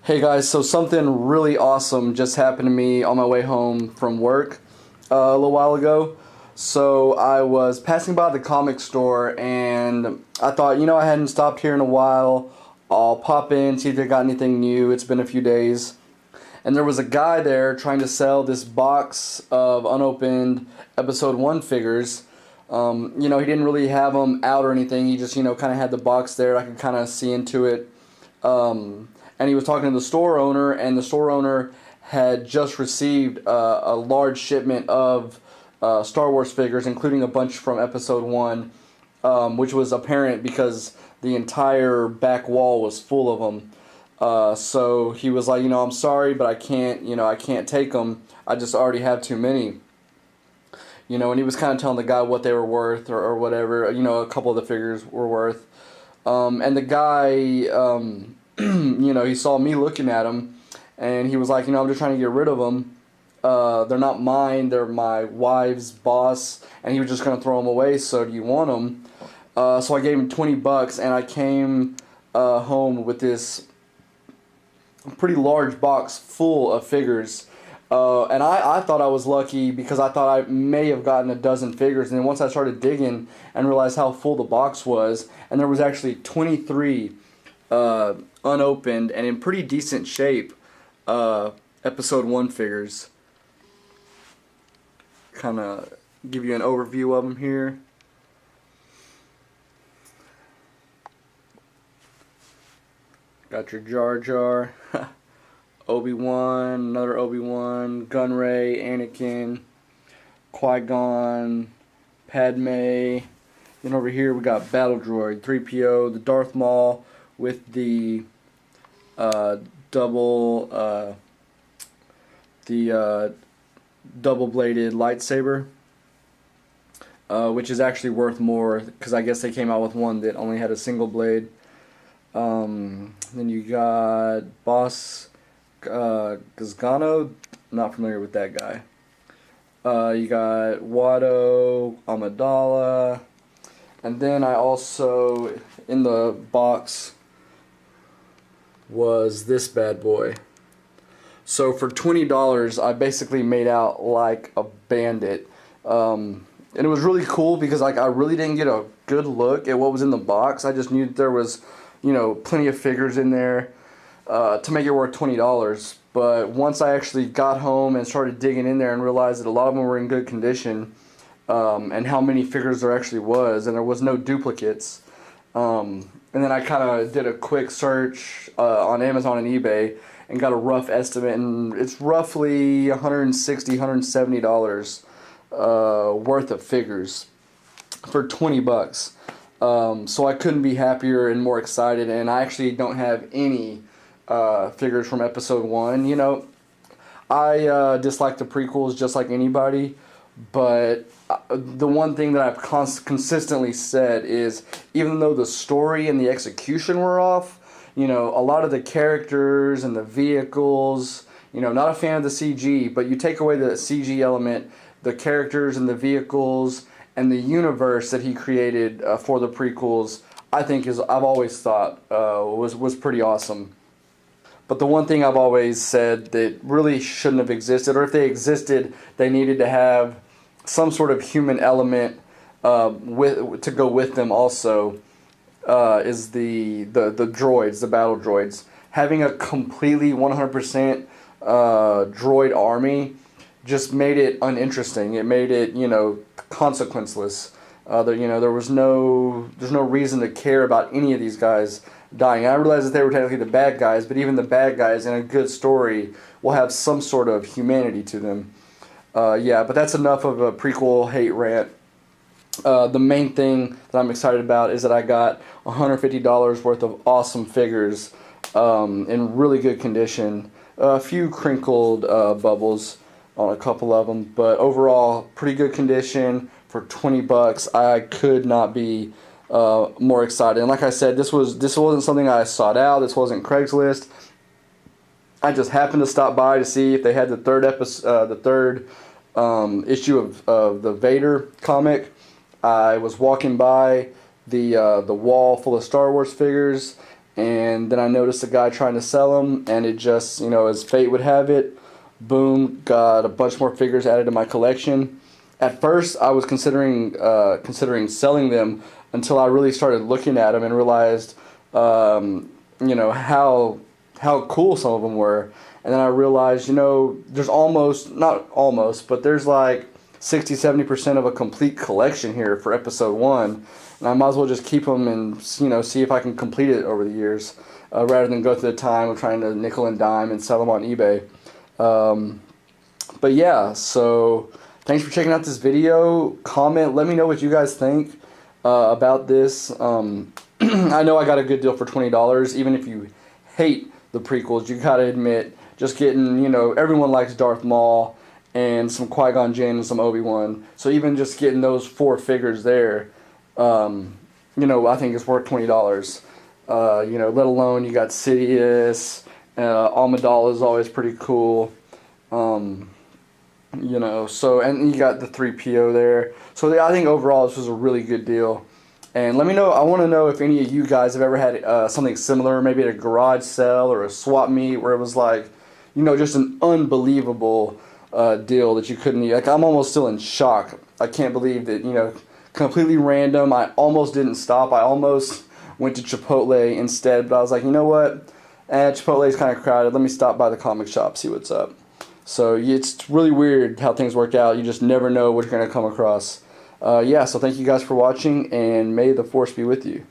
Hey guys, so something really awesome just happened to me on my way home from work a little while ago. So I was passing by the comic store and I thought, I hadn't stopped here in a while. I'll pop in, see if they got anything new. It's been a few days. And there was a guy there trying to sell this box of unopened episode 1 figures. He didn't really have them out or anything. He just, kind of had the box there. I could kind of see into it. And he was talking to the store owner, and the store owner had just received a large shipment of Star Wars figures, including a bunch from Episode 1, which was apparent because the entire back wall was full of them. So he was like, I'm sorry, but I can't take them. I just already have too many. And he was kind of telling the guy what they were worth or whatever, a couple of the figures were worth. And the guy... he saw me looking at them, and he was like, I'm just trying to get rid of them. They're not mine, they're my wife's boss, and he was just going to throw them away, so do you want them? So I gave him $20, and I came home with this pretty large box full of figures. And I thought I was lucky because I thought I may have gotten a dozen figures, and then once I started digging and realized how full the box was, and there was actually 23 unopened and in pretty decent shape episode 1 figures. Kind of give you an overview of them here. Got your Jar Jar, Obi-Wan, another Obi-Wan, Gunray, Anakin, Qui-Gon, Padme. Then over here we got Battle Droid, 3PO, the Darth Maul with the double-bladed lightsaber, which is actually worth more because I guess they came out with one that only had a single blade. Then you got Boss Gazgano, not familiar with that guy. You got Watto, Amidala, and then I also, in the box, was this bad boy. So for $20, I basically made out like a bandit. And it was really cool because I really didn't get a good look at what was in the box. I just knew that there was, plenty of figures in there to make it worth $20. But once I actually got home and started digging in there and realized that a lot of them were in good condition, and how many figures there actually was, and there was no duplicates. And then I kind of did a quick search on Amazon and eBay and got a rough estimate, and it's roughly $160, $170 worth of figures for $20. So I couldn't be happier and more excited, and I actually don't have any figures from Episode 1. I dislike the prequels just like anybody, but the one thing that I've consistently said is, even though the story and the execution were off, a lot of the characters and the vehicles, not a fan of the CG, but you take away the CG element, the characters and the vehicles and the universe that he created for the prequels, I've always thought was pretty awesome. But the one thing I've always said that really shouldn't have existed, or if they existed, they needed to have some sort of human element to go with them also, is the droids, the battle droids. Having a completely 100% droid army just made it uninteresting. It made it, consequenceless. There's no reason to care about any of these guys dying. I realize that they were technically the bad guys, but even the bad guys in a good story will have some sort of humanity to them. But that's enough of a prequel hate rant. The main thing that I'm excited about is that I got $150 worth of awesome figures in really good condition. A few crinkled bubbles on a couple of them, but overall pretty good condition for $20. I could not be more excited. And like I said, this wasn't something I sought out. This wasn't Craigslist. I just happened to stop by to see if they had the third issue of the Vader comic. I was walking by the wall full of Star Wars figures, and then I noticed a guy trying to sell them, and it just, you know, as fate would have it, boom, got a bunch more figures added to my collection. At first, I was considering selling them until I really started looking at them and realized, you know, how cool some of them were. And then I realized, you know, there's not almost, but there's like 60-70% of a complete collection here for episode 1. And I might as well just keep them and, you know, see if I can complete it over the years, rather than go through the time of trying to nickel and dime and sell them on eBay. But yeah, so thanks for checking out this video. Comment, let me know what you guys think about this. I know I got a good deal for $20. Even if you hate the prequels, you gotta admit, just getting, you know, everyone likes Darth Maul and some Qui-Gon Jinn and some Obi-Wan. So even just getting those 4 figures there, you know, I think it's worth $20. You know, let alone you got Sidious, Amidala is always pretty cool. You know, so, and you got the 3PO there. So I think overall this was a really good deal. And let me know, I want to know if any of you guys have ever had something similar, maybe at a garage sale or a swap meet, where it was like, you know, just an unbelievable deal that you couldn't, like, I'm almost still in shock. I can't believe that, you know, completely random. I almost didn't stop. I almost went to Chipotle instead, but I was like, you know what? Chipotle is kind of crowded. Let me stop by the comic shop, see what's up. So it's really weird how things work out. You just never know what you're going to come across. Yeah, so thank you guys for watching, and may the Force be with you.